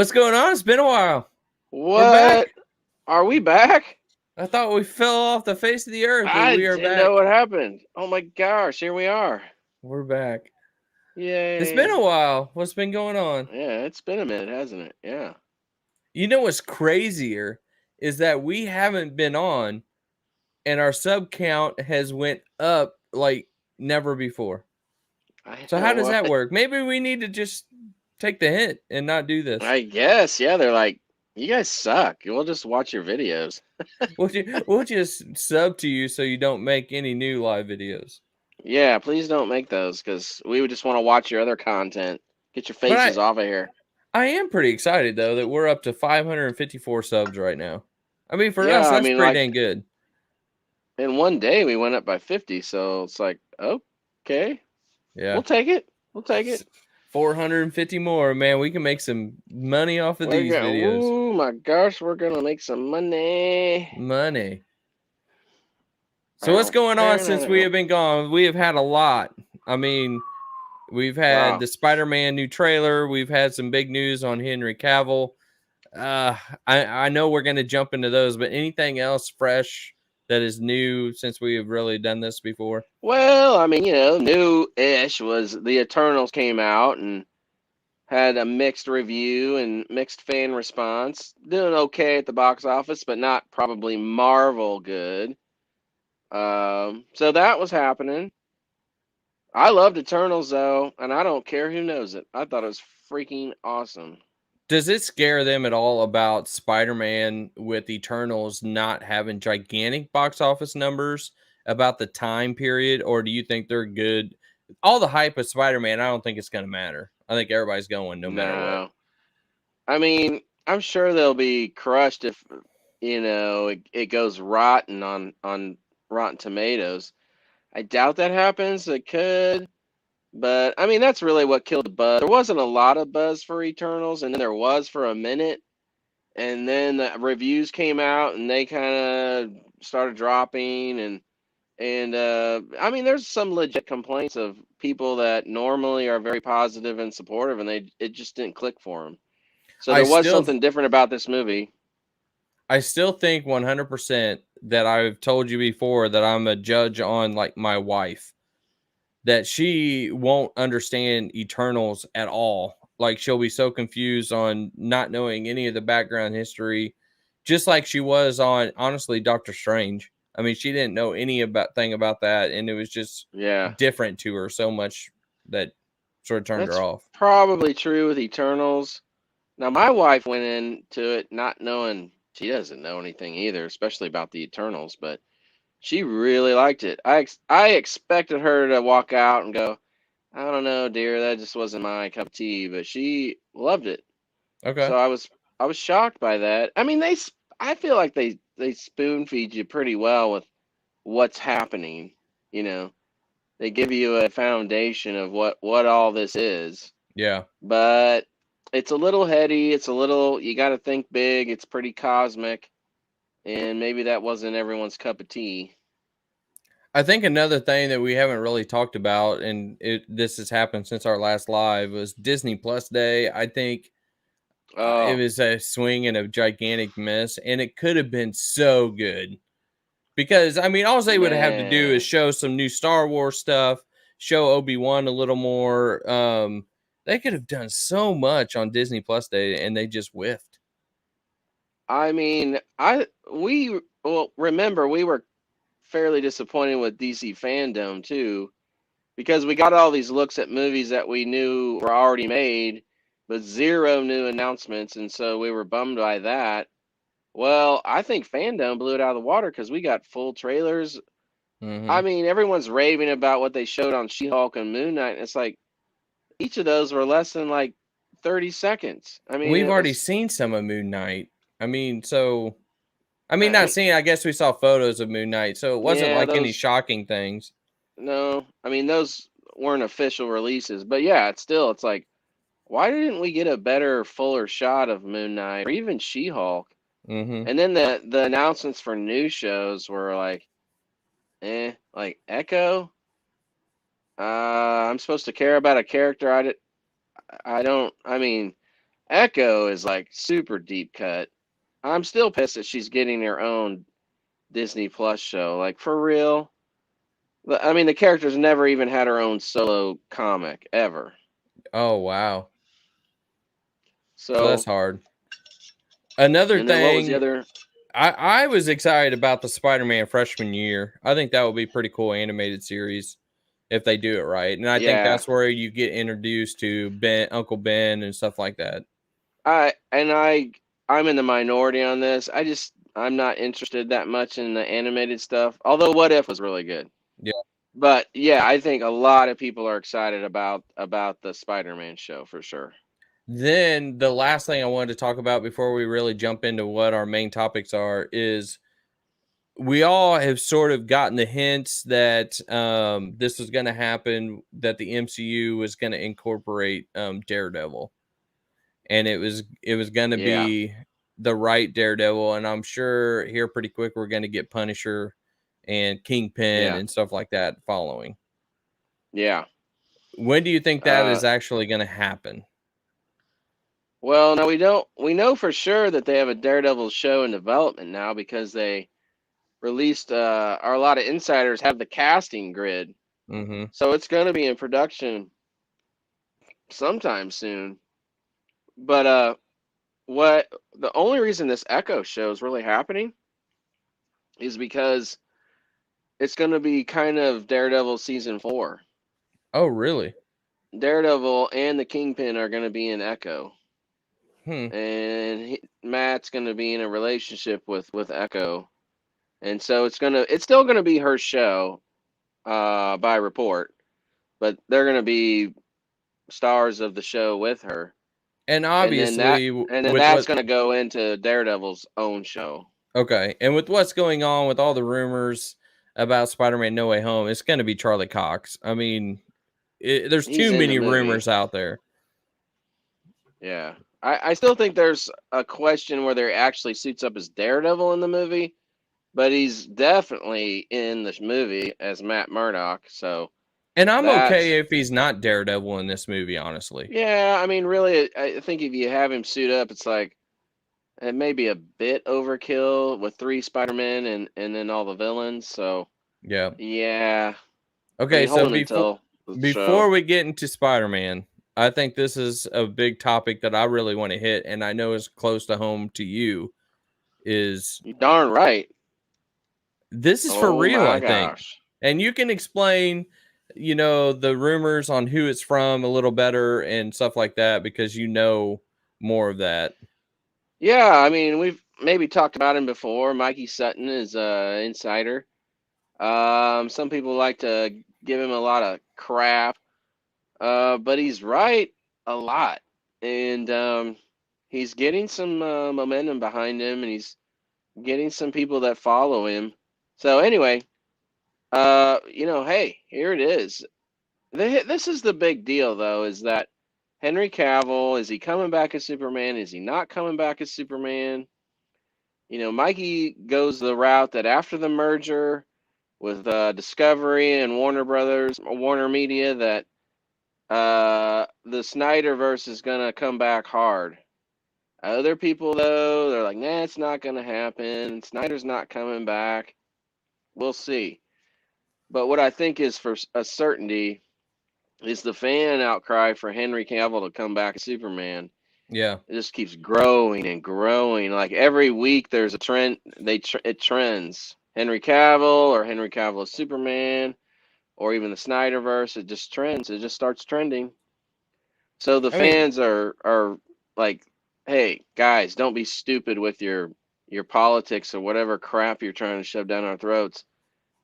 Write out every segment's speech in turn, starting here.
What's going on? It's been a while. We're What? back. Are we back? I thought we fell off the face of the earth, but I we are didn't know back. what happened. Oh my gosh, here we are. We're back. It's been a Yay. while. What's been going on? Yeah, it's been a minute, hasn't it? Yeah. You know what's crazier is that we haven't been on and our sub count has went up like never before. I So how know does that what. work? Maybe we need to just take the hint and not do this. I guess, yeah, they're like, you guys suck. We'll just watch your videos. We'll just sub to you so you don't make any new live videos. Yeah, please don't make those because we would just want to watch your other content. Get your But faces off of here. I am pretty excited though that we're up to 554 subs right now. I mean, for us, Yeah, I that's mean, pretty like, dang good. in one day we went up by 50, so it's like, okay, Yeah, we'll take it. We'll take it. 450 more, man. We can make some money off of We're these gonna, videos. oh my gosh, we're gonna make some money. Money. So what's going on since we have been gone? We have had a lot. I mean, we've had Wow. the Spider-Man new trailer. We've had some big news on Henry Cavill. Uh, I know we're going to jump into those, but anything else fresh that is new since we have really done this before? Well, I mean, new-ish was the Eternals came out and had a mixed review and mixed fan response. Doing okay at the box office, but not probably Marvel good. So that was happening. I loved Eternals though, and I don't care who knows it. I thought it was freaking awesome. Does it scare them at all about Spider-Man with Eternals not having gigantic box office numbers about the time period, or do you think they're good? All the hype of Spider-Man, I don't think it's going to matter. I think everybody's going no matter what. No, I mean, I'm sure they'll be crushed if it goes rotten on Rotten Tomatoes. I doubt that happens. It could, but I mean that's really what killed the buzz. There wasn't a lot of buzz for Eternals, and then there was for a minute, and then the reviews came out, and they kind of started dropping, and I mean there's some legit complaints of people that normally are very positive and supportive, and it just didn't click for them. So I there was still something different about this movie. I still think 100% that I've told you before that I'm a judge on like my wife, that she won't understand Eternals at all. Like she'll be so confused on not knowing any of the background history, just like she was on honestly Doctor Strange. I mean, she didn't know any about that, and it was just Yeah, different to her so much that sort of turned her that's off. probably true with Eternals. Now, my wife went into it not knowing she doesn't know anything either, especially about the Eternals, but she really liked it. I expected her to walk out and go, I don't know, dear, that just wasn't my cup of tea, but she loved it. Okay, So I was shocked by that. I mean, I feel like they spoon feed you pretty well with what's happening. You know, they give you a foundation of what all this is, yeah. but it's a little heady. It's a little, you got to think big. It's pretty cosmic, and maybe that wasn't everyone's cup of tea. I think another thing that we haven't really talked about, and this has happened since our last live, was Disney Plus Day. I think it Oh, was a swing and a gigantic miss, and it could have been so good because I mean, all they would have to do is man. show some new Star Wars stuff, show Obi-Wan a little more. They could have done so much on Disney Plus Day, and they just whiffed. I mean, well, remember, we were fairly disappointed with DC fandom too, because we got all these looks at movies that we knew were already made, but zero new announcements, and so we were bummed by that. Well, I think fandom blew it out of the water because we got full trailers. Hmm. I mean, everyone's raving about what they showed on She-Hulk and Moon Knight, and it's like each of those were less than like 30 seconds. I mean, We've it already was, seen some of Moon Knight. I mean, so I mean, not uh, seeing. I guess we saw photos of Moon Knight, so it wasn't yeah, like any those, shocking things. no, I mean, those weren't official releases, but yeah, it's like, why didn't we get a better, fuller shot of Moon Knight or even She-Hulk? Hmm. And then the announcements for new shows were like, like Echo. I'm supposed to care about a character I don't. I mean, Echo is like super deep cut. I'm still pissed that she's getting her own Disney Plus show. Like for real. I mean, the character's never even had her own solo comic ever. Oh wow. So that's So, hard. Another and then what was the thing, other? I was excited about the Spider-Man freshman year. I think that would be pretty cool animated series if they do it right. And I think Yeah, that's where you get introduced to Ben, Uncle Ben, and stuff like that. I'm in the minority on this. I'm not interested that much in the animated stuff. Although What If was really good. Yeah. But yeah, I think a lot of people are excited about the Spider-Man show for sure. Then the last thing I wanted to talk about before we really jump into what our main topics are is we all have sort of gotten the hints that this was going to happen, that the MCU was going to incorporate Daredevil, and it was going to Yeah, be the right Daredevil, and I'm sure here pretty quick we're going to get Punisher and Kingpin yeah, and stuff like that following. yeah. When do you think that Uh, is actually going to happen? well, no, we don't. We know for sure that they have a Daredevil show in development now because they released. Or a lot of insiders have the casting grid, Mm-hmm. so it's going to be in production sometime soon. But what the only reason this Echo show is really happening is because it's going to be kind of Daredevil season 4. Oh, really? Daredevil and the Kingpin are going to be in Echo, Hmm. and Matt's going to be in a relationship with Echo, and so it's still gonna be her show, by report, but they're gonna be stars of the show with her, And and then that obviously, and then with that's what gonna go into Daredevil's own show. okay, and with what's going on with all the rumors about Spider-Man No Way Home, it's going to be Charlie Cox. I mean, there's He's too in the many movie. rumors out there. Yeah. I still think there's a question whether he actually suits up as Daredevil in the movie, but he's definitely in this movie as Matt Murdock. So And I'm that's okay if he's not Daredevil in this movie, honestly. yeah. I mean, really, I think if you have him suit up, it's like it may be a bit overkill with 3 Spider-Men and then all the villains. So Yeah. yeah, I Okay, mean, so hold him before until the show. before we get into Spider-Man, I think this is a big topic that I really want to hit, and I know is close to home to you. Is You darn right. this is for Oh real? my I think, gosh. and you can explain, the rumors on who it's from a little better and stuff like that because you know more of that. Yeah, I mean, we've maybe talked about him before. Mikey Sutton is a insider. Some people like to give him a lot of crap, but he's right a lot, and he's getting some momentum behind him, and he's getting some people that follow him. So anyway, hey, here it is. This is the big deal, though, is that Henry Cavill, is he coming back as Superman? Is he not coming back as Superman? Mikey goes the route that after the merger with Discovery and Warner Brothers, Warner Media, that the Snyderverse is gonna come back hard. Other people, though, they're like, nah, it's not gonna happen. Snyder's not coming back. We'll see. But what I think is for a certainty is the fan outcry for Henry Cavill to come back as Superman. Yeah. It just keeps growing and growing. Like every week, there's a trend. It trends. Henry Cavill or Henry Cavill as Superman or even the Snyderverse. It just trends. It just starts trending. So the I mean, fans are like, hey guys, don't be stupid with your politics or whatever crap you're trying to shove down our throats.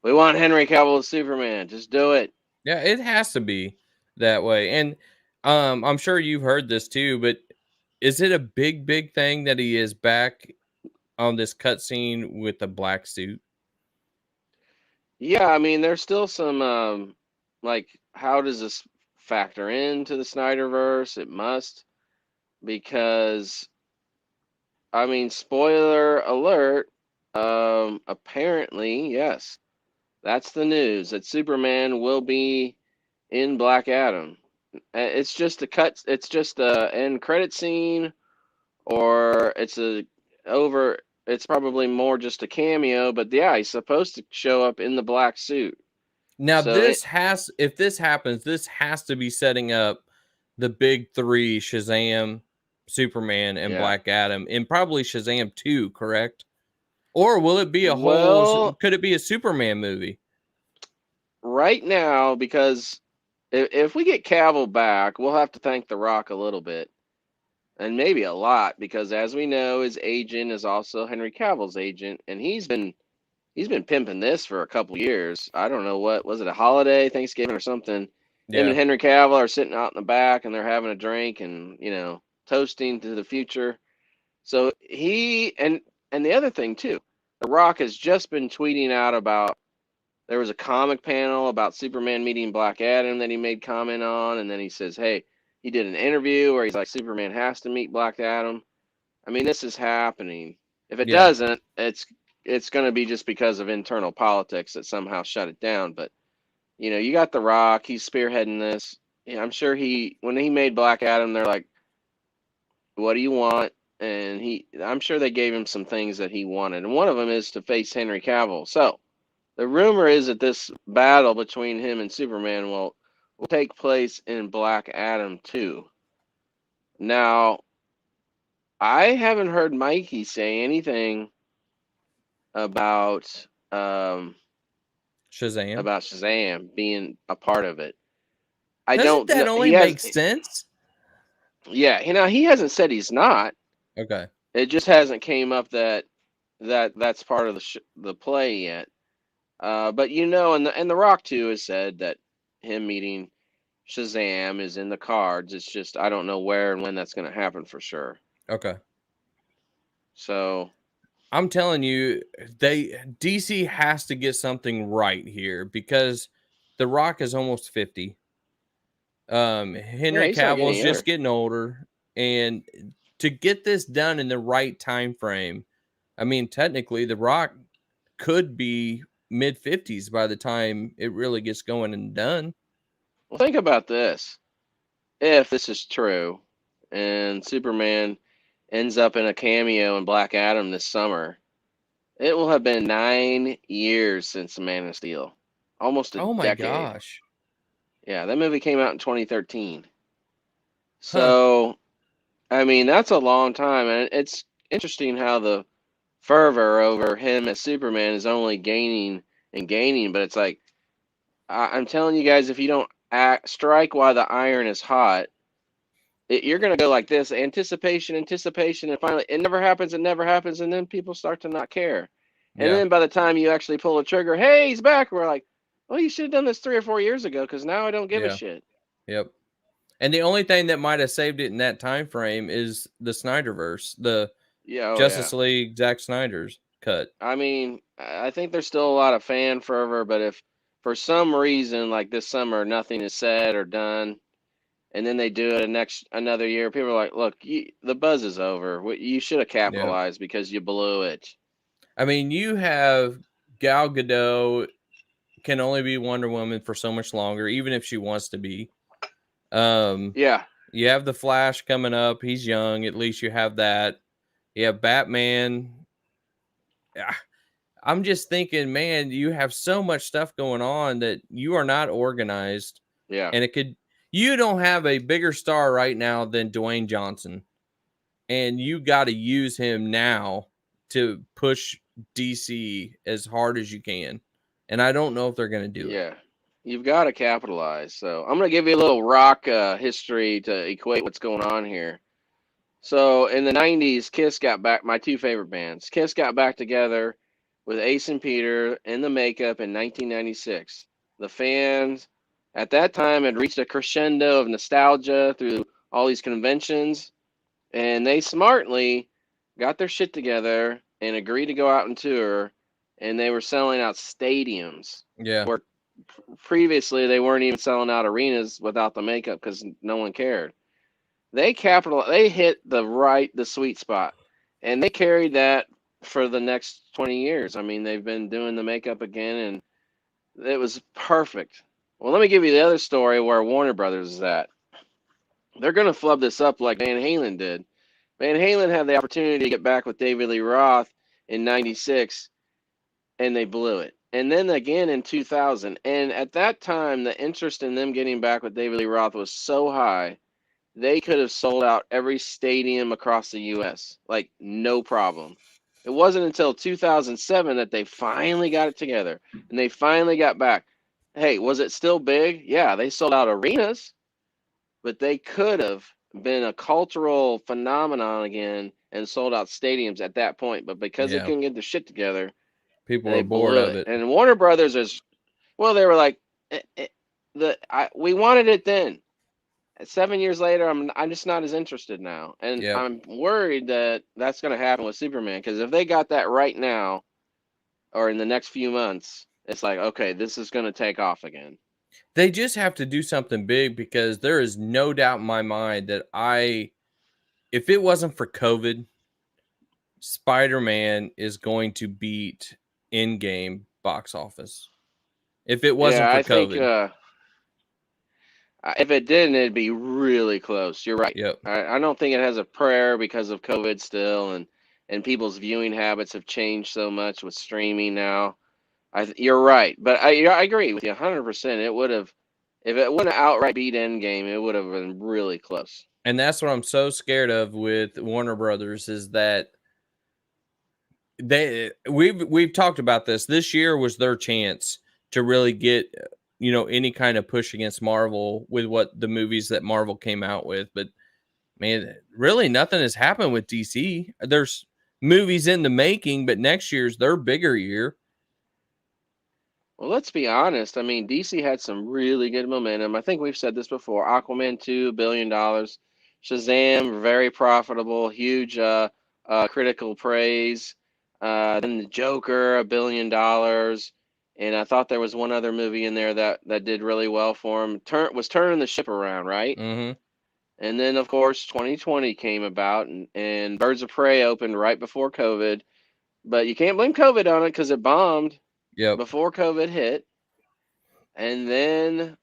We want Henry Cavill as Superman. Just do it. yeah, it has to be that way. And I'm sure you've heard this too, but is it a big thing that he is back on this cutscene with the black suit? Yeah, I mean, there's still some like, how does this factor into the Snyderverse? It must, because I mean, spoiler alert, apparently, yes, that's the news that Superman will be in Black Adam. It's just a cut. It's just a end credit scene, or it's a over. It's probably more just a cameo. But yeah, he's supposed to show up in the black suit. Now So it if this happens, this has to be setting up the big three: Shazam, Superman, and yeah. Black Adam, and probably Shazam 2, correct? Or will it be a whole? Well, Could it be a Superman movie? right now, because if we get Cavill back, we'll have to thank The Rock a little bit, and maybe a lot, because as we know, his agent is also Henry Cavill's agent, and he's been pimping this for a couple years. I don't know, what was it, a holiday, Thanksgiving or something. Him and Yeah, Henry Cavill are sitting out in the back and they're having a drink and toasting to the future. So and the other thing too, The Rock has just been tweeting out about, there was a comic panel about Superman meeting Black Adam that he made comment on, and then he says, hey, he did an interview where he's like, Superman has to meet Black Adam. I mean, this is happening. If it yeah. doesn't, it's going to be just because of internal politics that somehow shut it down. But you got The Rock. He's spearheading this. Yeah, I'm sure when he made Black Adam, they're like, "What do you want?" And I'm sure they gave him some things that he wanted, and one of them is to face Henry Cavill. So the rumor is that this battle between him and Superman will take place in Black Adam 2. Now, I haven't heard Mikey say anything about Shazam. about Shazam being a part of it. I Doesn't don't that know. only He has, make sense? yeah. He hasn't said he's not. Okay. It just hasn't came up that's part of the play yet. But and the Rock too has said that him meeting Shazam is in the cards. It's just I don't know where and when that's going to happen for sure. Okay. So I'm telling you, DC has to get something right here because The Rock is almost 50. yeah, Henry he's not getting Cavill's any just younger. getting older, and to get this done in the right time frame, I mean, technically, The Rock could be mid 50s by the time it really gets going and done. Well, think about this. If this is true, and Superman ends up in a cameo in Black Adam this summer, it will have been 9 years since Man of Steel, almost a Oh my decade. gosh. Yeah, that movie came out in 2013. Huh. So, I mean, that's a long time, and it's interesting how the fervor over him as Superman is only gaining and gaining. But it's like I'm telling you guys, if you don't strike while the iron is hot, you're gonna go like this: anticipation, anticipation, and finally it never happens, and then people start to not care. And Yeah. then by the time you actually pull the trigger, hey, he's back. We're like, well, you should have done this 3 or 4 years ago, because now I don't give a Yeah. shit. Yep. And the only thing that might have saved it in that time frame is the Snyderverse, the Yeah, oh yeah. Justice League Zack Snyder's cut. I mean, I think there's still a lot of fan fervor, but if for some reason, like this summer, nothing is said or done, and then they do it another year, people are like, "Look, the buzz is over. You should have Yeah. capitalized because you blew it." I mean, you have Gal Gadot can only be Wonder Woman for so much longer, even if she wants to be. Um, Yeah, you have the Flash coming up. He's young. At least you have that. You have Batman. Ah, I'm just thinking, man, you have so much stuff going on that you are not organized. yeah, And you don't have a bigger star right now than Dwayne Johnson. And you got to use him now to push DC as hard as you can. And I don't know if they're going to do it. yeah. You've got to capitalize. So I'm gonna give you a little rock history to equate what's going on here. So in the 90s, Kiss got back, my two favorite bands. Kiss got back together with Ace and Peter in the makeup in 1996. The fans at that time had reached a crescendo of nostalgia through all these conventions, and they smartly got their shit together and agreed to go out and tour, and they were selling out stadiums Yeah. where previously they weren't even selling out arenas without the makeup because no one cared. They hit the sweet spot, and they carried that for the next 20 years. I mean, they've been doing the makeup again, and it was perfect. Well, let me give you the other story where Warner Brothers is at. they're going to flub this up like Van Halen did. Van Halen had the opportunity to get back with David Lee Roth in 96, and they blew it. And then again in 2000. And at that time, the interest in them getting back with David Lee Roth was so high, they could have sold out every stadium across the U.S. like no problem. It wasn't until 2007 that they finally got it together and they finally got back. Hey, was it still big? Yeah, they sold out arenas, but they could have been a cultural phenomenon again and sold out stadiums at that point. But because they Yeah. couldn't get their shit together, People they are bored blew of it. it. And Warner Brothers is, well, they were like, we wanted it then. 7 years later, I'm just not as interested now, and Yep. I'm worried that that's going to happen with Superman. Because if they got that right now or in the next few months, it's like, okay, this is going to take off again. They just have to do something big, because there is no doubt in my mind that if it wasn't for COVID, Spider-Man is going to beat in-game box office. If it wasn't Yeah, for I think COVID. if it didn't, it'd be really close. You're right. Yep. I don't think it has a prayer because of COVID still, and people's viewing habits have changed so much with streaming now. You're right, but I agree with you 100%. It would have, if it wouldn't outright beat Endgame, it would have been really close. And that's what I'm so scared of with Warner Brothers, is that we've talked about this. This year was their chance to really get, any kind of push against Marvel with what the movies that Marvel came out with. But man, really nothing has happened with DC. There's movies in the making, but next year's their bigger year. Well, let's be honest. I mean, DC had some really good momentum. I think we've said this before. Aquaman 2, $1 billion. Shazam, very profitable, huge critical praise. Then the Joker, $1 billion. And I thought there was one other movie in there that did really well for him. Was turning the ship around, right? Mm-hmm. And then, of course, 2020 came about, and Birds of Prey opened right before COVID. But you can't blame COVID on it because it bombed Yep. before COVID hit. And then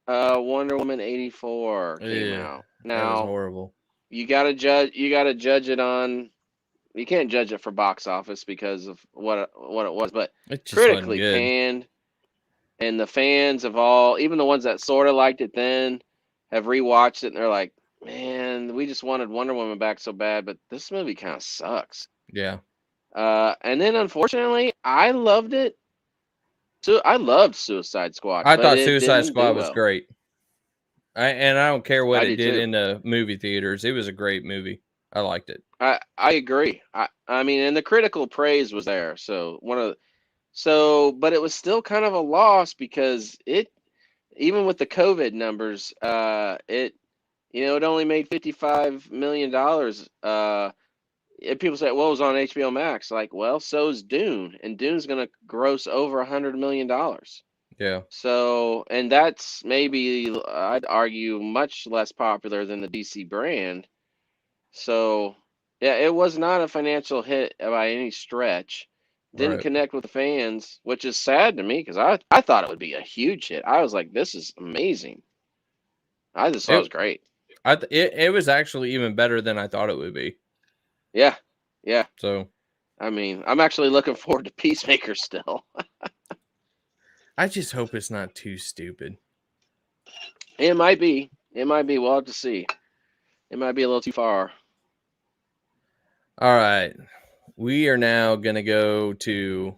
Wonder Woman 84 came Yeah, out. that was Now, horrible. you gotta judge it on, you can't judge it for box office because of what it was, but It just wasn't critically good. panned, and the fans of all, even the ones that sort of liked it then, have rewatched it and they're like, man, we just wanted Wonder Woman back so bad, but this movie kind of sucks. Yeah. And then unfortunately, I loved it. So I loved Suicide Squad, I but thought it Suicide didn't do Squad was well. great. And I don't care what I it do did too. in the movie theaters. It was a great movie. I liked it. I agree. I mean, and the critical praise was there. But it was still kind of a loss because it, even with the COVID numbers, it only made $55 million. And people say, well, it was on HBO Max. Like, well, so's Dune, and Dune's gonna gross over $100 million. Yeah. So, and that's maybe, I'd argue, much less popular than the DC brand. So, yeah, it was not a financial hit by any stretch. Didn't Right. connect with the fans, which is sad to me because I thought it would be a huge hit. I was like, this is amazing. I just thought it It was great. it was actually even better than I thought it would be. Yeah, yeah. So I mean, I'm actually looking forward to Peacemaker still. I just hope it's not too stupid. It might be. It might be. We'll have to see. It might be a little too far. All right. We are now gonna go to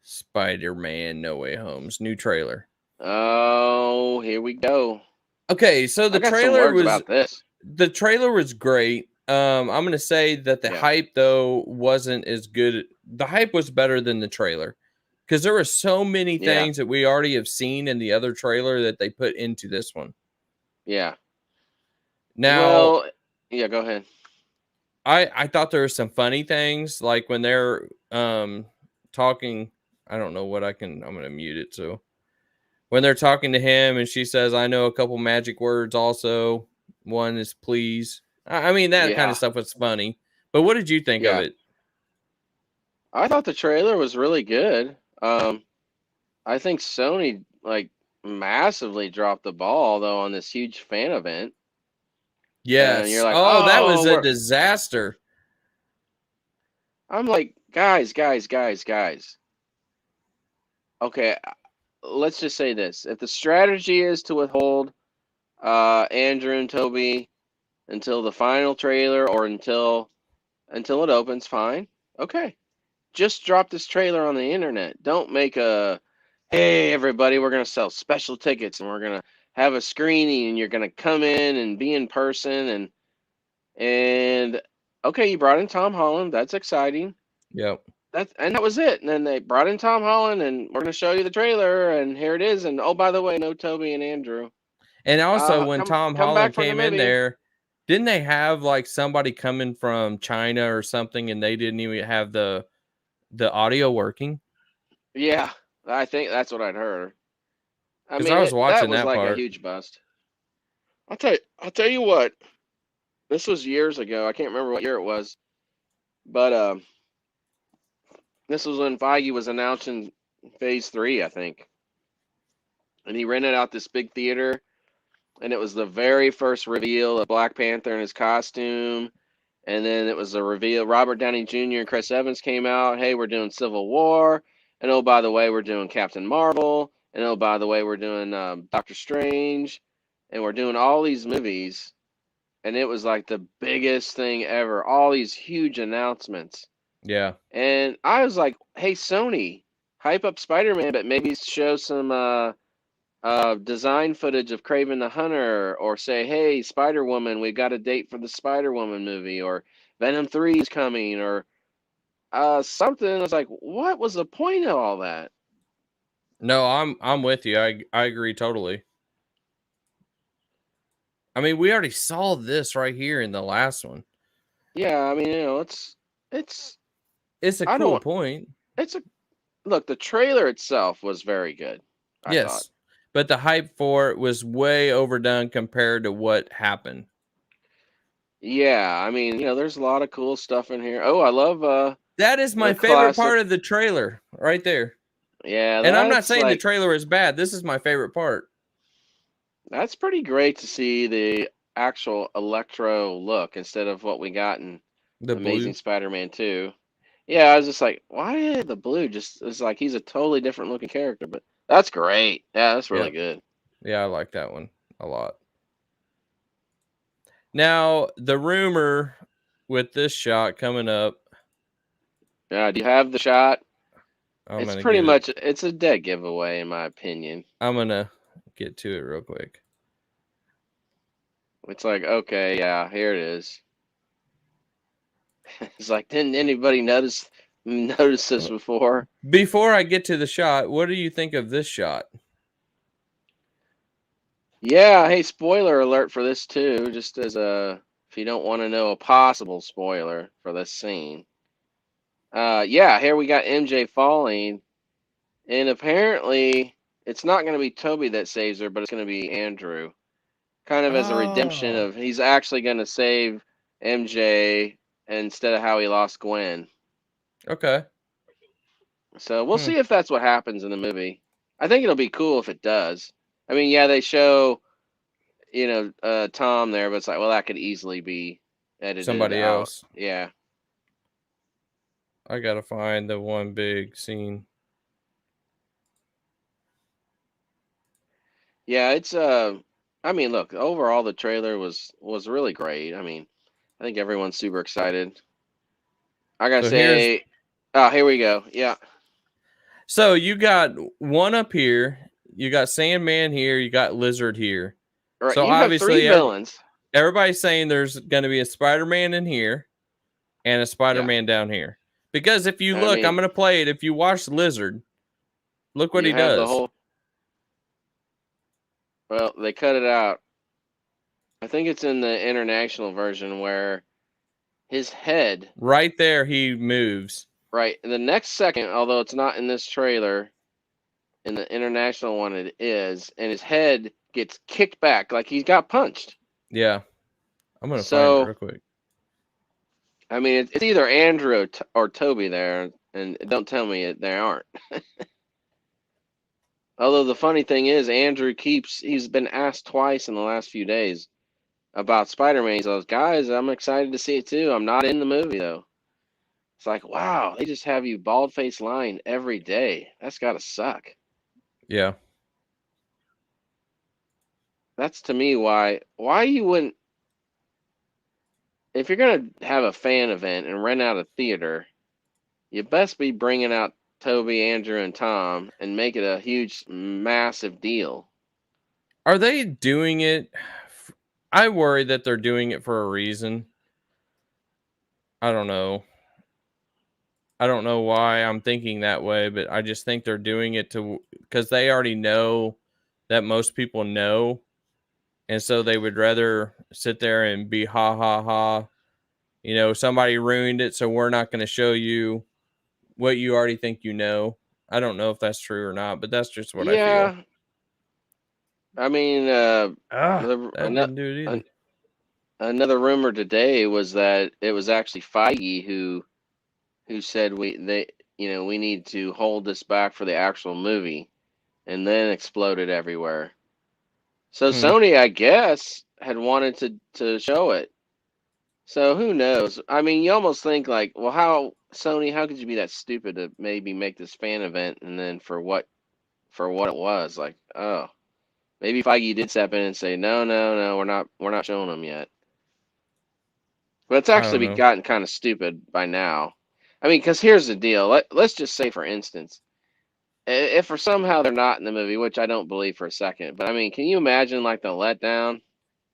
Spider-Man No Way Home's new trailer. Oh, here we go. Okay, so I got some words about this. the trailer was great. I'm gonna say that the Yeah, hype though wasn't as good. The hype was better than the trailer, because there were so many yeah, things that we already have seen in the other trailer that they put into this one. yeah. Now, Well, yeah. Go ahead. I thought there were some funny things, like when they're talking. I don't know what I'm gonna mute it. So when they're talking to him and she says, I know a couple magic words also. One is please. I mean, that kind of Yeah, stuff was funny. But what did you think of yeah. it? I thought the trailer was really good. I think Sony like massively dropped the ball though on this huge fan event. And you're Yes. like, Oh, that was oh, a disaster. I'm like, guys. Okay, let's just say this: if the strategy is to withhold Andrew and Toby until the final trailer or until it opens, fine. Okay, just drop this trailer on the internet. Don't make a, hey everybody, we're gonna sell special tickets and we're gonna have a screening and you're gonna come in and be in person and okay, you brought in Tom Holland. That's exciting. Yep. That was it. And then they brought in Tom Holland, and we're gonna show you the trailer, and here it is. And oh, by the way, no Toby and Andrew. And also, when Tom Come back Holland for the came in movie. there, didn't they have like somebody coming from China or something, and they didn't even have the audio working? Yeah, I think that's what I'd heard. I Because mean, I was that watching was that like a part. huge bust. I'll tell you what. This was years ago. I can't remember what year it was, but this was when Feige was announcing Phase 3, I think, and he rented out this big theater, and it was the very first reveal of Black Panther in his costume. And then it was a reveal. Robert Downey Jr. and Chris Evans came out. Hey, we're doing Civil War. And oh, by the way, we're doing Captain Marvel. And oh, by the way, we're doing Doctor Strange. And we're doing all these movies. And it was like the biggest thing ever. All these huge announcements. Yeah. And I was like, hey, Sony, hype up Spider Man, but maybe show some design footage of Craven the Hunter, or say, hey, Spider Woman, we've got a date for the Spider Woman movie, or Venom 3 is coming, or something. I was like, what was the point of all that? No, I'm with you. I agree totally. I mean, we already saw this right here in the last one. Yeah, I mean, it's It's a I cool don't point. it's a look, the trailer itself was very good, I thought. Yes. But the hype for it was way overdone compared to what happened. Yeah, I mean, there's a lot of cool stuff in here. Oh, I love That is my the favorite classic. part of the trailer right there. Yeah, And I'm not that's saying the like trailer is bad. This is my favorite part. that's pretty great to see the actual Electro look instead of what we got in The Amazing blue. Spider-Man 2. Yeah, I was just like, why did the blue just it's like he's a totally different looking character, but that's great. Yeah, that's really Yep. good. Yeah, I like that one a lot. Now, the rumor with this shot coming up, Yeah, do you have the shot? I'm It's gonna pretty get it. much it's a dead giveaway in my opinion. I'm gonna get to it real quick. It's like, okay, yeah, here it is. It's like, didn't anybody notice this before? Before I get to the shot, what do you think of this shot? Yeah, hey, spoiler alert for this too, just as a if you don't want to know a possible spoiler for this scene. Yeah, here we got MJ falling, and apparently it's not going to be Toby that saves her, but it's going to be Andrew, kind of as a redemption Oh, of he's actually going to save MJ instead of how he lost Gwen. okay. So we'll Hmm. see if that's what happens in the movie. I think it'll be cool if it does. I mean, yeah, they show Tom there, but it's like, well, that could easily be edited Somebody out. else. Yeah. I gotta find the one big scene. Yeah, it's I mean, look, overall the trailer was really great. I mean, I think everyone's super excited. I gotta So here's say, oh, here we go. Yeah, so you got one up here, you got Sandman here, you got Lizard here. all right. So You have three obviously villains. everybody's saying there's gonna be a Spider-Man in here and a Yeah, Spider-Man down here. Because if you I look, mean, I'm gonna play it. If you watch Lizard, look what you he have the does. whole. Well, they cut it out. I think it's in the international version where his head, Right there, he moves. right, the next second, although it's not in this trailer, in the international one it is, and his head gets kicked back like he got punched. Yeah, I'm gonna find it So real quick. I mean, it's either Andrew or Toby there, and don't tell me they aren't. Although the funny thing is, he's been asked twice in the last few days about Spider-Man. He goes, guys, I'm excited to see it too. I'm not in the movie though. It's like, wow, they just have you bald-faced lying every day. That's gotta suck. Yeah. That's to me why you wouldn't, if you're gonna have a fan event and rent out a theater, you best be bringing out Toby, Andrew, and Tom and make it a huge, massive deal. Are they doing it? I worry that they're doing it for a reason. I don't know. I don't know why I'm thinking that way, but I just think they're doing it to because they already know that most people know, and so they would rather sit there and be ha ha ha. Somebody ruined it, so we're not going to show you what you already think you know. I don't know if that's true or not, but that's just what I feel. Yeah, I mean, That didn't do it either. another rumor today was that it was actually Feige who said we need to hold this back for the actual movie, and then exploded everywhere. So Hmm. Sony, I guess, had wanted to show it. So who knows? I mean, you almost think like, well, how could you be that stupid to maybe make this fan event and then for what it was? Like, oh, maybe Feige did step in and say, no, no, no, we're not showing them yet. But it's I don't actually know. gotten kind of stupid by now. I mean, because here's the deal. Let's just say, for instance, if for somehow they're not in the movie, which I don't believe for a second, but I mean, can you imagine like the letdown?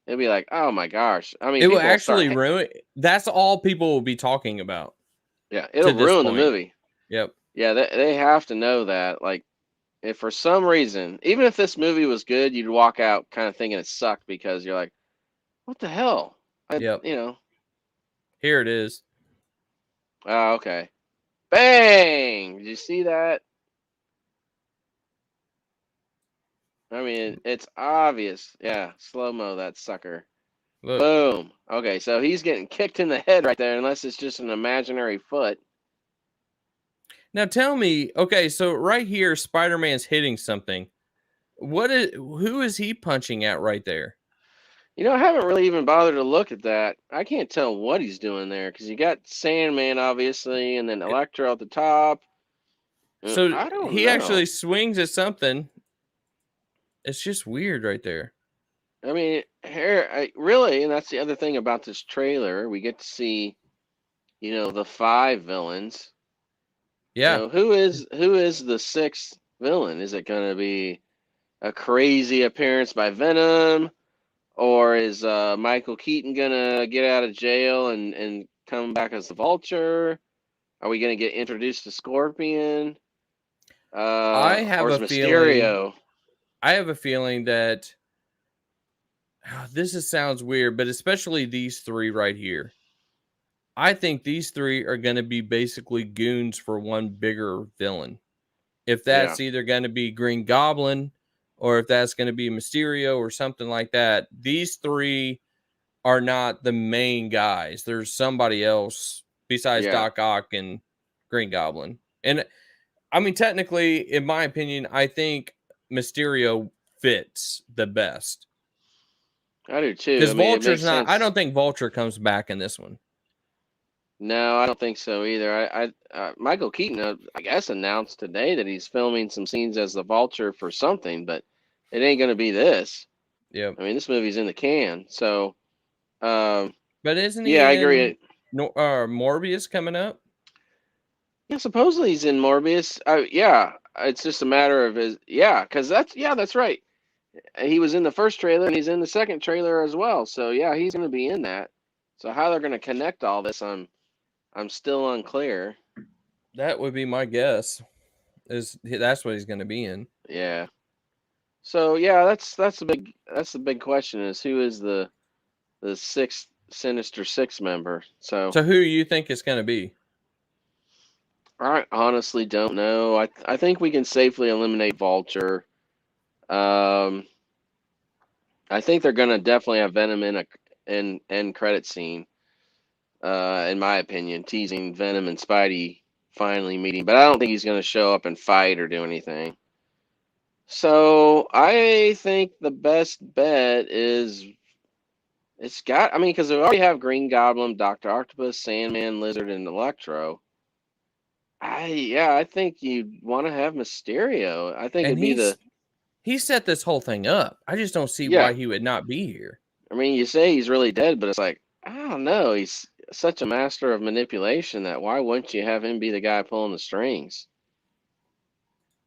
It'd be like, oh my gosh. I mean, It will people will start, actually ruin. That's all people will be talking about yeah, to it'll this ruin the point. movie. Yep. Yeah, they have to know that. Like, if for some reason, even if this movie was good, you'd walk out kind of thinking it sucked because you're like, what the hell? Yep. You know, Here it is. oh, okay. Bang! Did you see that? I mean, it's obvious. Yeah, slow mo that sucker. Look. Boom. Okay, so he's getting kicked in the head right there, unless it's just an imaginary foot. Now tell me, okay, so right here, Spider-Man's hitting something. Who is he punching at right there? I haven't really even bothered to look at that. I can't tell what he's doing there because you got Sandman, obviously, and then It- Electro at the top. So I don't he actually know. swings at something. It's just weird right there. I mean, really, and that's the other thing about this trailer. We get to see, the five villains. Yeah. Who is the sixth villain? Is it going to be a crazy appearance by Venom, or is Michael Keaton gonna get out of jail and come back as the Vulture? Are we gonna get introduced to Scorpion? I have Or is a feeling Mysterio? I have a feeling that sounds weird, but especially these three right here. I think these three are going to be basically goons for one bigger villain. If Yeah, that's either going to be Green Goblin or if that's going to be Mysterio or something like that, these three are not the main guys. There's somebody else besides yeah, Doc Ock and Green Goblin. And I mean, technically, in my opinion, I think Mysterio fits the best. I do too. Because I mean, it Vulture's makes not, I sense. don't think Vulture comes back in this one. No, I don't think so either. Michael Keaton, I guess, announced today that he's filming some scenes as the Vulture for something, but it ain't gonna be this. Yep. I mean, this movie's in the can. So, um, But isn't yeah, he I in agree. Morbius coming up? Yeah, supposedly he's in Morbius. Yeah, it's just a matter of his. Yeah, because that's right. He was in the first trailer and he's in the second trailer as well. So yeah, he's going to be in that. So how they're going to connect all this, I'm still unclear. That would be my guess. That's what he's going to be in. Yeah. So yeah, that's the big question is who is the sixth Sinister Six member. So So who do you think it's going to be? I honestly don't know. I think we can safely eliminate Vulture. Um, I think they're gonna definitely have Venom in a end credit scene. In my opinion, teasing Venom and Spidey finally meeting, but I don't think he's gonna show up and fight or do anything. So I think the best bet is it's got. I mean, because we already have Green Goblin, Doctor Octopus, Sandman, Lizard, and Electro. I think you want to have Mysterio. I think And it'd be the he set this whole thing up. I just don't see yeah. why he would not be here. I mean, you say he's really dead, but it's like I don't know. He's such a master of manipulation that why wouldn't you have him be the guy pulling the strings?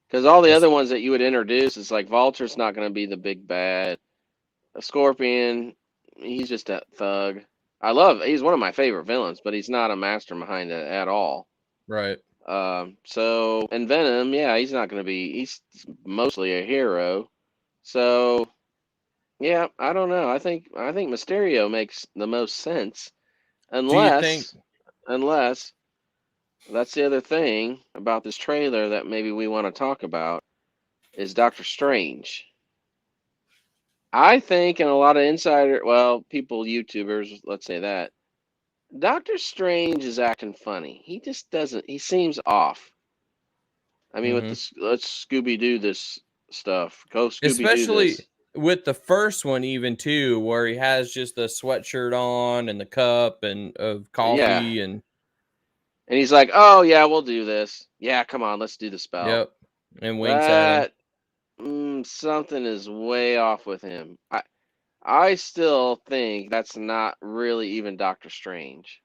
Because all the It's other ones that you would introduce is like Vulture's not going to be the big bad. A Scorpion, he's just a thug. He's one of my favorite villains, but he's not a master behind it at all. right. And Venom, yeah, he's not going to be. He's mostly a hero. So yeah, I don't know. I think Mysterio makes the most sense, Do you think unless that's the other thing about this trailer that maybe we want to talk about is Doctor Strange. I think, and a lot of people, YouTubers, let's say that Doctor Strange is acting funny. He just doesn't. He seems off. I mean, with mhm. this, let's Scooby Doo this stuff. Go Scooby Doo Especially this. with the first one even too, where he has just the sweatshirt on and the cup and of Yeah, coffee and and he's like, "Oh yeah, we'll do this. Yeah, come on, let's do the spell." yep, and winks at him. That something is way off with him. I still think that's not really even Doctor Strange.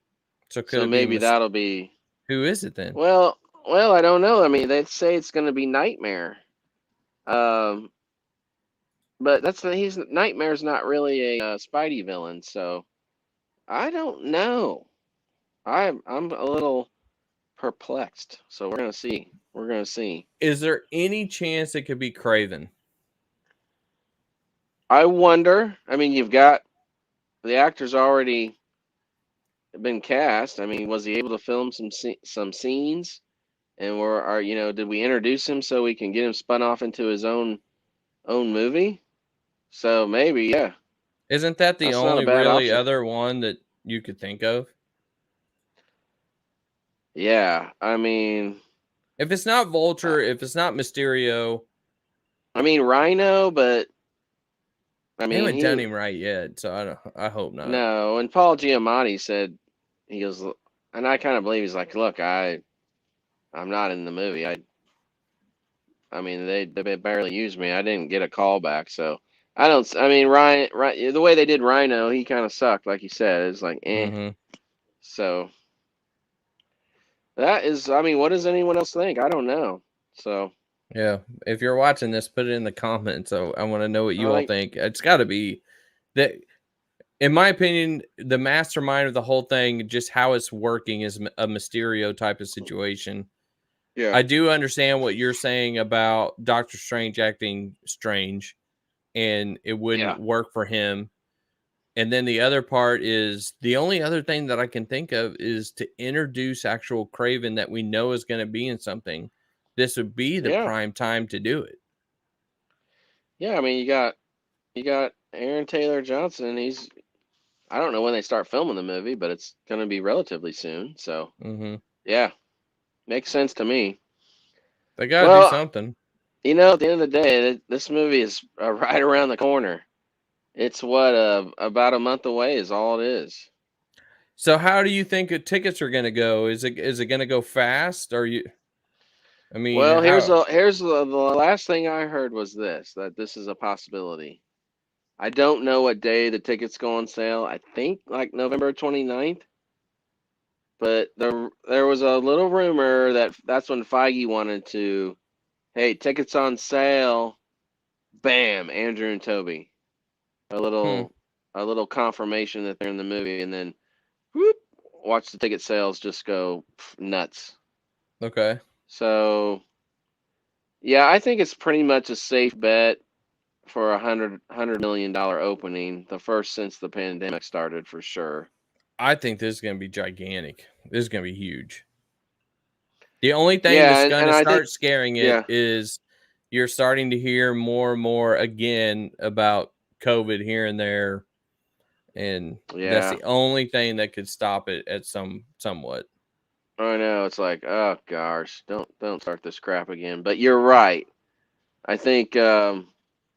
So could So it be maybe that'll be who is it then? well. Well, I don't know. I mean, they'd say it's going to be Nightmare. Um, but that's not, he's Nightmare's not really a Spidey villain, so I don't know. I'm a little perplexed. So we're gonna see. We're gonna see. Is there any chance it could be Craven? I wonder. I mean, you've got the actor's already been cast. I mean, was he able to film some scenes? And did we introduce him so we can get him spun off into his own movie? So maybe, yeah, Isn't that the that's not a only bad really option. other one that you could think of? Yeah, I mean, If it's not uh, Vulture, if it's not Mysterio, Rhino, but I they mean, haven't done he him right yet, so I hope not. no. And Paul Giamatti said he was, and I kind of believe he's like, look, I'm not in the movie. I mean, they barely used me. I didn't get a call back, so I don't. I mean, Ryan, the way they did Rhino, he kind of sucked, like you said. It's like, eh. Mhm. So that is, I mean, what does anyone else think? I don't know. So Yeah, if you're watching this, put it in the comments. So I want to know what you I all think, think. It's got to be that, in my opinion, the mastermind of the whole thing, just how it's working, is a Mysterio type of situation. yeah, I do understand what you're saying about Doctor Strange acting strange, and it yeah, wouldn't work for him. And then the other part is the only other thing that I can think of is to introduce actual Craven that we know is going to be in something. This would be the yeah, prime time to do it. yeah. I mean, you got Aaron Taylor Johnson. I don't know when they start filming the movie, but it's going to be relatively soon. So Mm-hmm. yeah, makes sense to me. They got to do Well, something. at the end of the day, this movie is right around the corner. It's about a month away is all it is. So how do you think tickets are going to go? Is it going to go fast? Or you? I mean, Well, how? here's the last thing I heard was that this is a possibility. I don't know what day the tickets go on sale. I think like November 29th, but there was a little rumor that's when Feige wanted to, hey, tickets on sale. Bam, Andrew and Toby. A Hmm. little a little confirmation that they're in the movie, and then whoop, watch the ticket sales just go nuts. Okay. So yeah, I think it's pretty much a safe bet for $100 million opening, the first since the pandemic started for sure. I think this is going to be gigantic. This is going to be huge. The only thing Yeah, that's and going to I think start scaring it yeah, is you're starting to hear more and more again about COVID here and there, and that's yeah. the only thing that could stop it at somewhat. I know it's like, oh gosh, don't start this crap again. But you're right. I think, and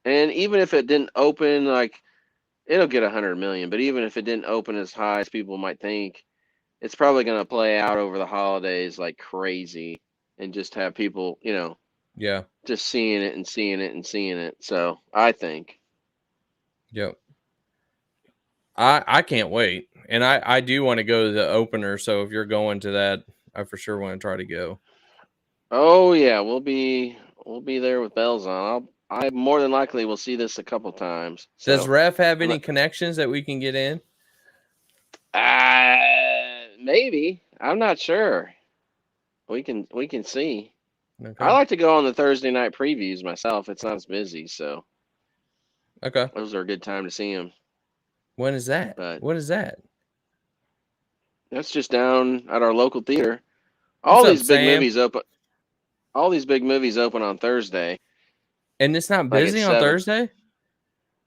even if it didn't open, like it'll get 100 million. But even if it didn't open as high as people might think, it's probably going to play out over the holidays like crazy, and just have people, Yeah. just seeing it and seeing it and seeing it. So I think. Yep. I can't wait. And I do want to go to the opener, so if you're going to that, I for sure want to try to go. Oh yeah, we'll be there with bells on. I more than likely will see this a couple times. Does So Ref have I'm any connections that we can get in? maybe. I'm not sure. We can see. I Okay. like to go on the Thursday night previews myself. It's not as busy, so Okay. those are a good time to see them. When is that? But What is that? that's just down at our local theater. What's All up, these big Sam? movies open. All these big movies open on Thursday, And it's not like at busy on 7. Thursday?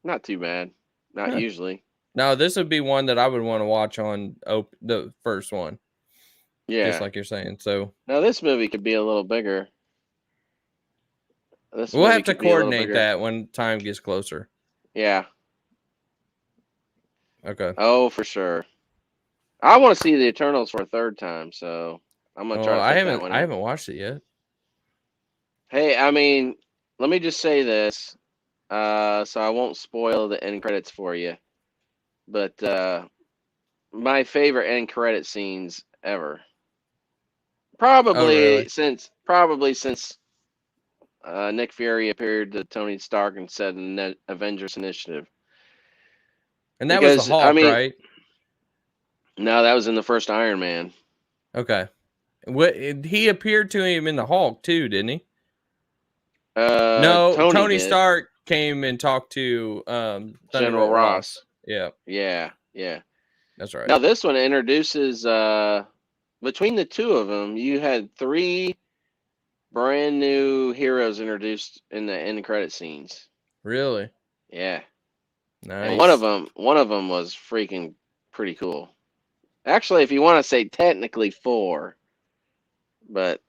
Not too bad. Not Huh. usually. No, this would be one that I would want to watch on the first one, just Yeah. like you're saying. So Now this movie could be a little bigger. This we'll movie have to could be a little coordinate bigger. that when time gets closer. Yeah. Okay. Oh, for sure. I want to see the Eternals for a third time, so I'm gonna try Well, to fit that one I in. haven't watched it yet. Hey, I mean, let me just say this, so I won't spoil the end credits for you. But my favorite end credit scenes ever, Oh, really? probably since Nick Fury appeared to Tony Stark and said Avengers Initiative. And that was the Because I Hulk, mean, right? no, that was in the first Iron Man. Okay. What he appeared to him in the Hulk too, didn't he? No, Tony Tony did. Stark came and talked to General Thunderbolt Ross. Ross. Yeah, Yeah, yeah. that's right. Now this one introduces between the two of them, you had 3 brand new heroes introduced in the end credit scenes. Really? Yeah, and Nice. one of them was freaking pretty cool. Actually, if you want to say technically 4, but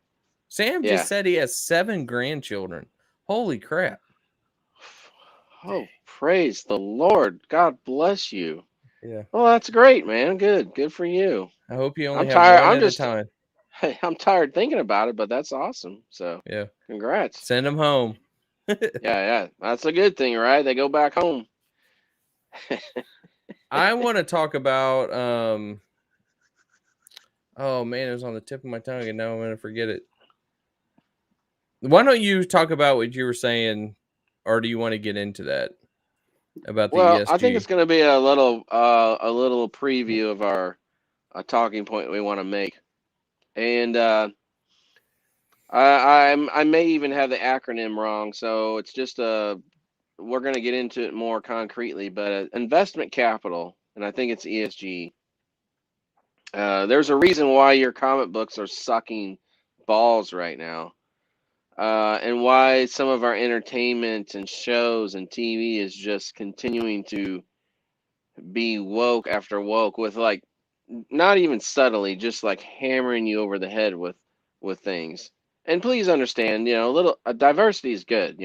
Sam just yeah. said he has 7 grandchildren. Holy crap. Oh, praise the Lord. God bless you. Yeah. Oh, that's great, man. Good for you. I hope you only I'm have tired. one I'm at a just time. I'm tired thinking about it, but that's awesome. So, Yeah. congrats. Send them home. Yeah. That's a good thing, right? They go back home. I want to talk about oh man, it was on the tip of my tongue and now I'm going to forget it. Why don't you talk about what you were saying, or do you want to get into that about the Well, I think ESG? it's going to be a little preview of our talking point we want to make, and I may even have the acronym wrong, so it's just we're going to get into it more concretely, but investment capital, and I think it's ESG. There's a reason why your comic books are sucking balls right now, and why some of our entertainment and shows and TV is just continuing to be woke after woke with like not even subtly, just like hammering you over the head with things. And please understand, a little diversity is good.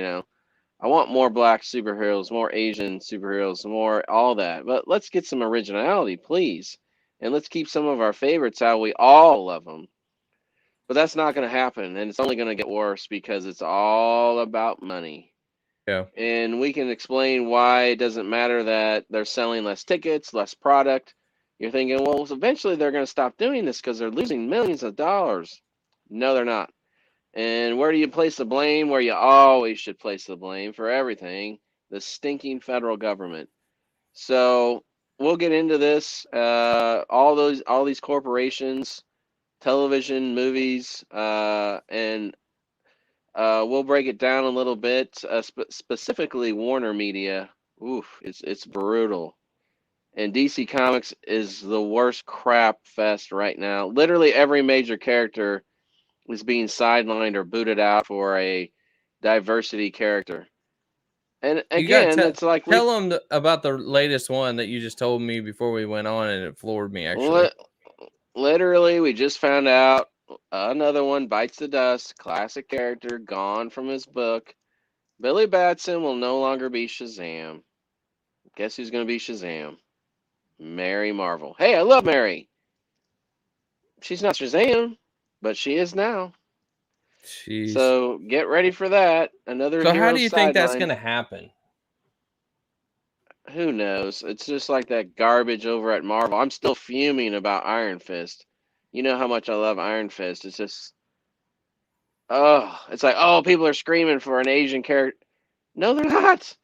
I want more black superheroes, more Asian superheroes, more all that. But let's get some originality, please. And let's keep some of our favorites how we all love them. But that's not going to happen. And it's only going to get worse because it's all about money. Yeah. And we can explain why it doesn't matter that they're selling less tickets, less product. You're thinking, well, eventually they're going to stop doing this because they're losing millions of dollars. No, they're not. And where do you place the blame? Where you always should place the blame for everything, the stinking federal government. So we'll get into this. All these corporations, television, movies, and we'll break it down a little bit. Specifically, Warner Media. Oof, it's brutal. And DC Comics is the worst crap fest right now. Literally every major character is being sidelined or booted out for a diversity character. And You got again, to it's like tell them about the latest one that you just told me before we went on, and it floored me actually. li- literally we just found out another one bites the dust. Classic character gone from his book. Billy Batson will no longer be Shazam. Guess who's going to be Shazam? Mary Marvel. Hey, I love Mary. She's not Shazam, but she is now. Jeez. So get ready for that. Another So how hero do you think that's sidelined. gonna happen? Who knows? It's just like that garbage over at Marvel. I'm still fuming about Iron Fist. You know how much I love Iron Fist. It's just, oh, it's like, oh, people are screaming for an Asian character. No, they're not.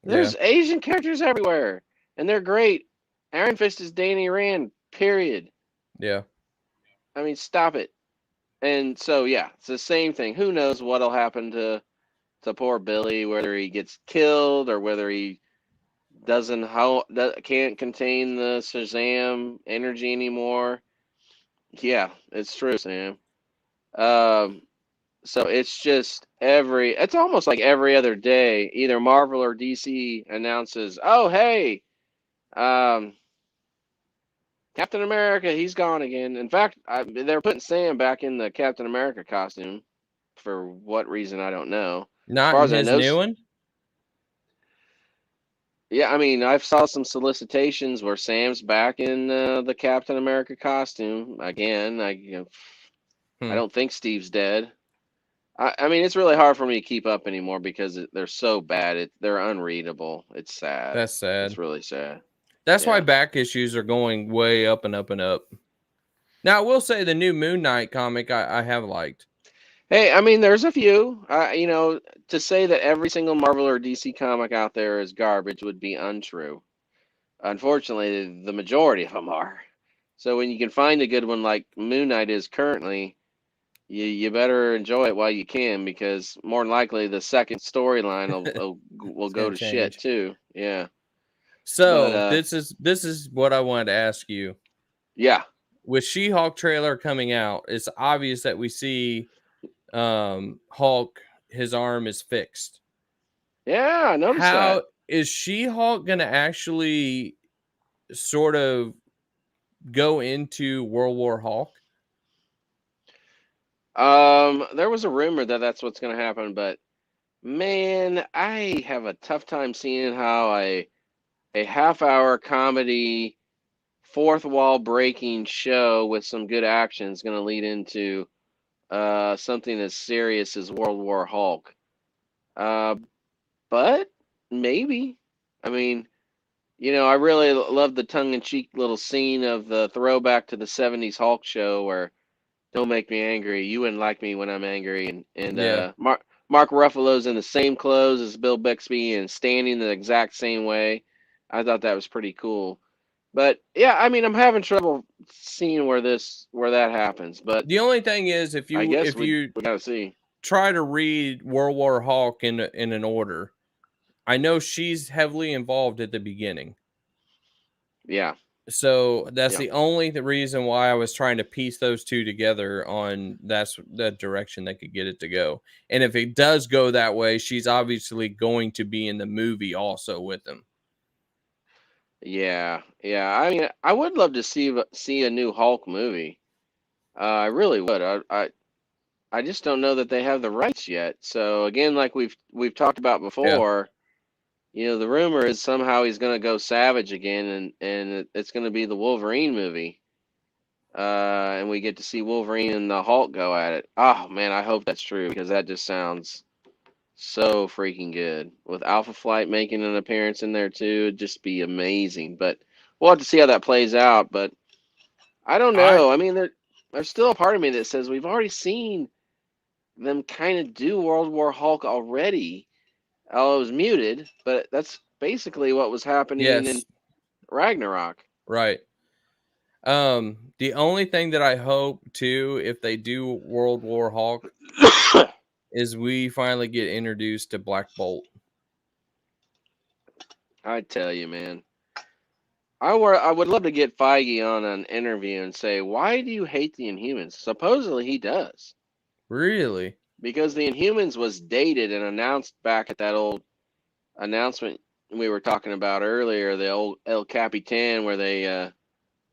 Yeah, There's Asian characters everywhere, and they're great. Iron Fist is Danny Rand, period. yeah. I mean, stop it. And so, yeah, it's the same thing. Who knows what'll happen to poor Billy, whether he gets killed or whether he can't contain the Shazam energy anymore. Yeah, it's true, Sam. Um, so it's almost like every other day, either Marvel or DC announces, "Oh, hey, um, Captain America, he's gone again." In fact, they're putting Sam back in the Captain America costume for what reason I don't know. As Not far in as I his know, new one. yeah, I mean, I've saw some solicitations where Sam's back in the Captain America costume again. I Hmm. don't think Steve's dead. I mean, it's really hard for me to keep up anymore because they're so bad. They're unreadable. It's sad. That's sad. It's really sad. That's why Yeah. back issues are going way up and up and up. Now, I will say the new Moon Knight comic I have liked. Hey, I mean, there's a few. To say that every single Marvel or DC comic out there is garbage would be untrue. Unfortunately, the majority of them are. So when you can find a good one like Moon Knight is currently, you better enjoy it while you can because more than likely the second storyline will It's go gonna to shit change. too. Yeah. But So this is what I wanted to ask you. yeah. With She-Hulk trailer coming out, it's obvious that we see Hulk, his arm is fixed. Yeah, I noticed How that. is She-Hulk gonna actually sort of go into World War Hulk? There was a rumor that that's what's going to happen, but man, I have a tough time seeing how a half-hour comedy, fourth wall breaking show with some good action is going to lead into something as serious as World War Hulk. Uh, but maybe. I mean, I really love the tongue-in-cheek little scene of the throwback to the '70s Hulk show where "Don't make me angry. You wouldn't like me when I'm angry." And Yeah. Mark Ruffalo's in the same clothes as Bill Bixby and standing the exact same way. I thought that was pretty cool. But yeah, I mean, I'm having trouble seeing where that happens. But The only thing is if I you guess if you we gotta see. try to read World War Hulk in an order, I know she's heavily involved at the beginning. Yeah, So that's yeah, the reason why I was trying to piece those two together on that's that direction that could get it to go. And if it does go that way, she's obviously going to be in the movie also with them. yeah. I mean, I would love to see a new Hulk movie. I really would. I just don't know that they have the rights yet. So again, like we've talked about Yeah. before, the rumor is somehow he's going to go savage again, and it's going to be the Wolverine movie, and we get to see Wolverine and the Hulk go at it. Oh man, I hope that's true because that just sounds so freaking good. With Alpha Flight making an appearance in there too, it'd just be amazing. But we'll have to see how that plays out. But I don't I know. I mean, there's still a part of me that says we've already seen them kind of do World War Hulk already. Oh, it was muted, but that's basically what was happening in yes, Ragnarok. right. The only thing that I hope too, if they do World War Hulk, is we finally get introduced to Black Bolt. I tell you, man. I would love to get Feige on an interview and say, why do you hate the Inhumans? Supposedly he does. Really? Because the Inhumans was dated and announced back at that old announcement we were talking about earlier, the old El Capitan, where they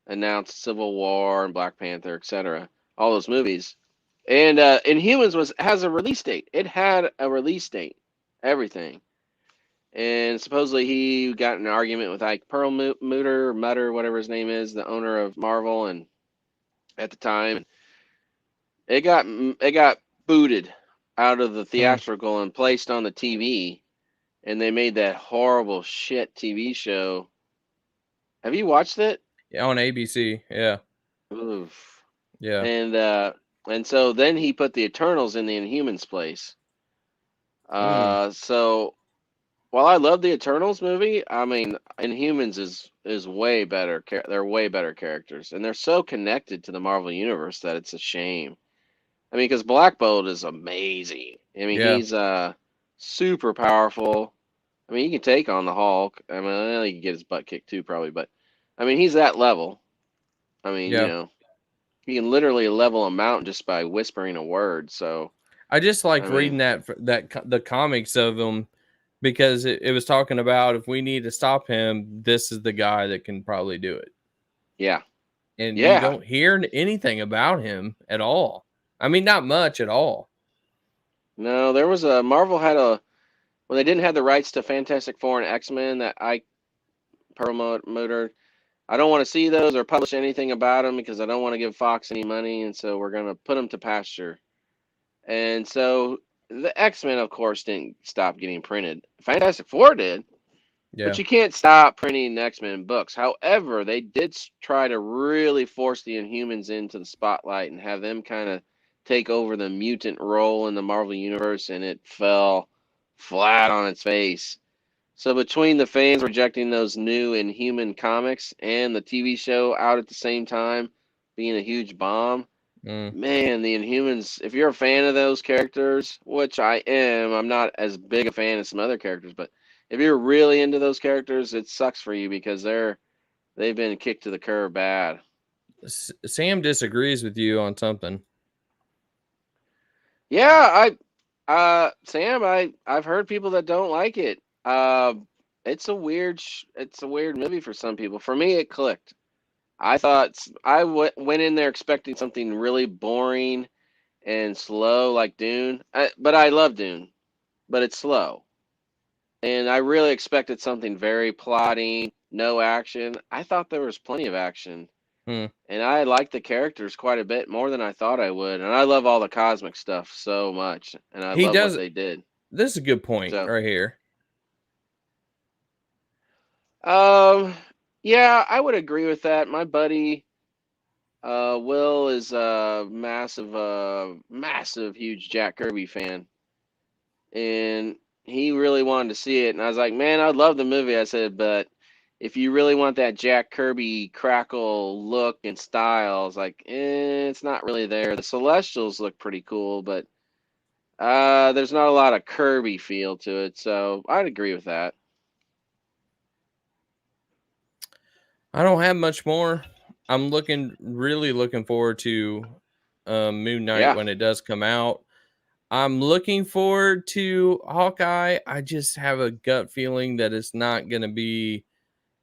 announced Civil War and Black Panther, etc. All those movies. And Inhumans has a release date. It had a release date everything. And supposedly he got in an argument with Ike Mutter, whatever his name is, the owner of Marvel, and at the time, it got booted out of the Hmm. theatrical and placed on the TV, and they made that horrible shit TV show. Have you watched it? Yeah, on ABC. Yeah. Oof. Yeah. And so then he put the Eternals in the Inhumans place. Hmm. So while I love the Eternals movie, I mean Inhumans is way better. They're way better characters, and they're so connected to the Marvel universe that it's a shame. I mean, because Black Bolt is amazing. I mean, Yeah. he's super powerful. I mean, he can take on the Hulk. I mean, well, he can get his butt kicked too, probably, but I mean, he's that level. I mean, Yeah. he can literally level a mountain just by whispering a word. So, I just I liked reading mean, the comics of him because it was talking about if we need to stop him, this is the guy that can probably do it. yeah, And you yeah. don't hear anything about him at all. I mean, not much at all. No, there was a Marvel had a when they didn't have the rights to Fantastic Four and X Men that I promoted. I don't want to see those or publish anything about them because I don't want to give Fox any money, and so we're gonna put them to pasture. And so the X Men, of course, didn't stop getting printed. Fantastic Four did, but Yeah. you can't stop printing X Men books. However, they did try to really force the Inhumans into the spotlight and have them kind of take over the mutant role in the Marvel Universe, and it fell flat on its face. So between the fans rejecting those new Inhuman comics and the TV show out at the same time being a huge bomb, Mm. man, the Inhumans, if you're a fan of those characters, which I am, I'm not as big a fan as some other characters, but if you're really into those characters, it sucks for you because they've been kicked to the curb bad. Sam disagrees with you on something. Yeah, Sam, I've heard people that don't like it. It's a weird movie for some people. For me, it clicked. Went in there expecting something really boring and slow like Dune. But I love Dune, but it's slow. And I really expected something very plotting, no action. I thought there was plenty of action. Hmm. And I liked the characters quite a bit more than I thought I would. And I love all the cosmic stuff so much. And I He love what does. they did. This is a good point So, right here. um, yeah, I would agree with that. My buddy, Will is a massive, huge Jack Kirby fan. And he really wanted to see it. And I was like, man, I love the movie. I said, but if you really want that Jack Kirby crackle look and style, I was like, it's not really there. The Celestials look pretty cool, but there's not a lot of Kirby feel to it. So I'd agree with that. I don't have much more. I'm really looking forward to Moon Knight Yeah, when it does come out. I'm looking forward to Hawkeye. I just have a gut feeling that it's not going to be.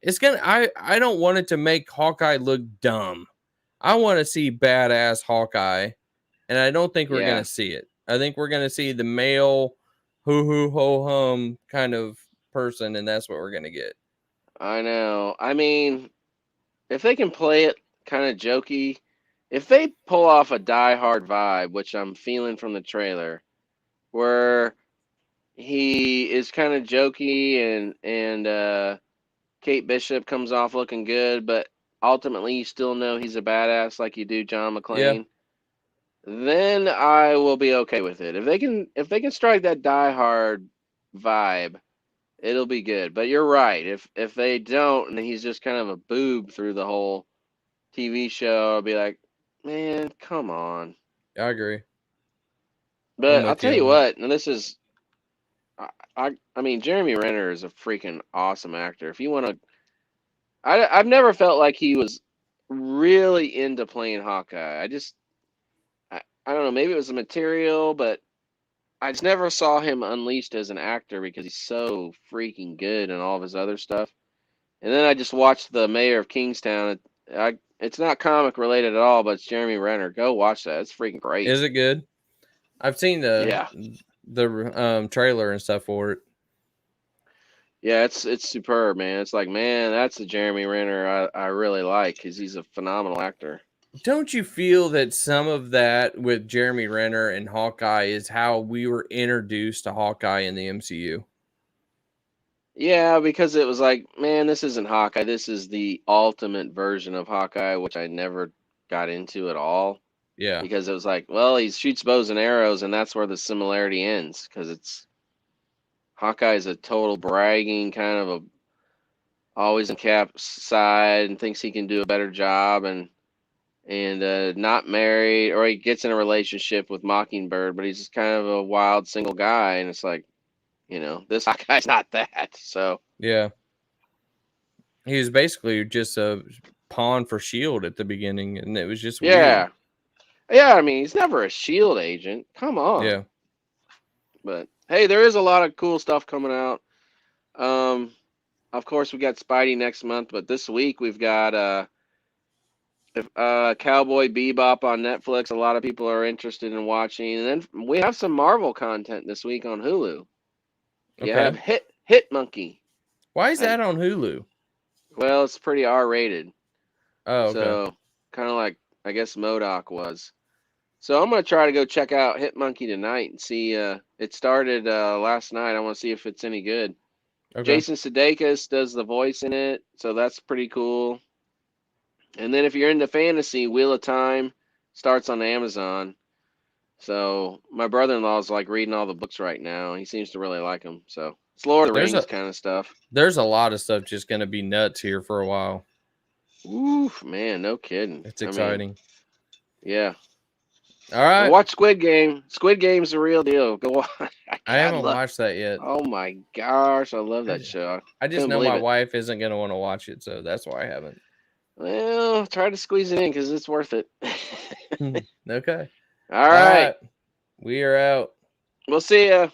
It's gonna. I don't want it to make Hawkeye look dumb. I want to see badass Hawkeye, and I don't think we're yeah, gonna see it. I think we're gonna see the male hoo hoo ho hum kind of person, and that's what we're gonna get. I know. I mean, if they can play it kind of jokey, if they pull off a Die Hard vibe, which I'm feeling from the trailer, where he is kind of jokey and Kate Bishop comes off looking good, but ultimately you still know he's a badass like you do John Yeah, McClane, then I will be okay with it. If they can strike that Die Hard vibe, it'll be good. But you're right. If they don't and he's just kind of a boob through the whole TV show, I'll be like, man, come on. I agree. I'm But I'll with tell you you on that. what, and this is I mean Jeremy Renner is a freaking awesome actor. If you want to I've never felt like he was really into playing Hawkeye. I don't know, maybe it was the material, but I just never saw him unleashed as an actor because he's so freaking good and all of his other stuff. And then I just watched the Mayor of Kingstown. It's not comic related at all, but it's Jeremy Renner. Go watch that. It's freaking great. Is it good? I've seen Yeah. the trailer and stuff for it. Yeah, it's superb, man. It's like, man, that's the Jeremy Renner I really like because he's a phenomenal actor. Don't you feel that some of that with Jeremy Renner and Hawkeye is how we were introduced to Hawkeye in the MCU? Yeah, because it was like, man, this isn't Hawkeye. This is the ultimate version of Hawkeye, which I never got into at all. Yeah. Because it was like, well, he shoots bows and arrows, and that's where the similarity ends. Because it's Hawkeye is a total bragging kind of a always in Cap's side and thinks he can do a better job, and not married, or he gets in a relationship with Mockingbird, but he's just kind of a wild single guy, and it's like, this Hawkeye's not that. So Yeah. He was basically just a pawn for Shield at the beginning, and it was just weird. yeah. I mean, he's never a Shield agent. Come on. Yeah. But hey, there is a lot of cool stuff coming out. Of course, we got Spidey next month, but this week we've got Cowboy Bebop on Netflix. A lot of people are interested in watching, and then we have some Marvel content this week on Hulu. You Okay. have Hit Monkey. Why is that on Hulu? Well, it's pretty R-rated. Oh, okay. So kind of like I guess MODOK was. So I'm gonna try to go check out Hit Monkey tonight and see. It started last night. I want to see if it's any good. Okay. Jason Sudeikis does the voice in it, so that's pretty cool. And then if you're into fantasy, Wheel of Time starts on Amazon. So my brother-in-law is like reading all the books right now. He seems to really like them. So it's Lord of the Rings kind of stuff. There's a lot of stuff just going to be nuts here for a while. Oof, man, no kidding. It's exciting. Yeah. All right. Watch Squid Game. Squid Game's the real deal. Go on. I haven't watched that yet. Oh my gosh, I love that show. I just know my wife isn't going to want to watch it, so that's why I haven't. Well, try to squeeze it in because it's worth it. Okay. All right. We are out. We'll see ya.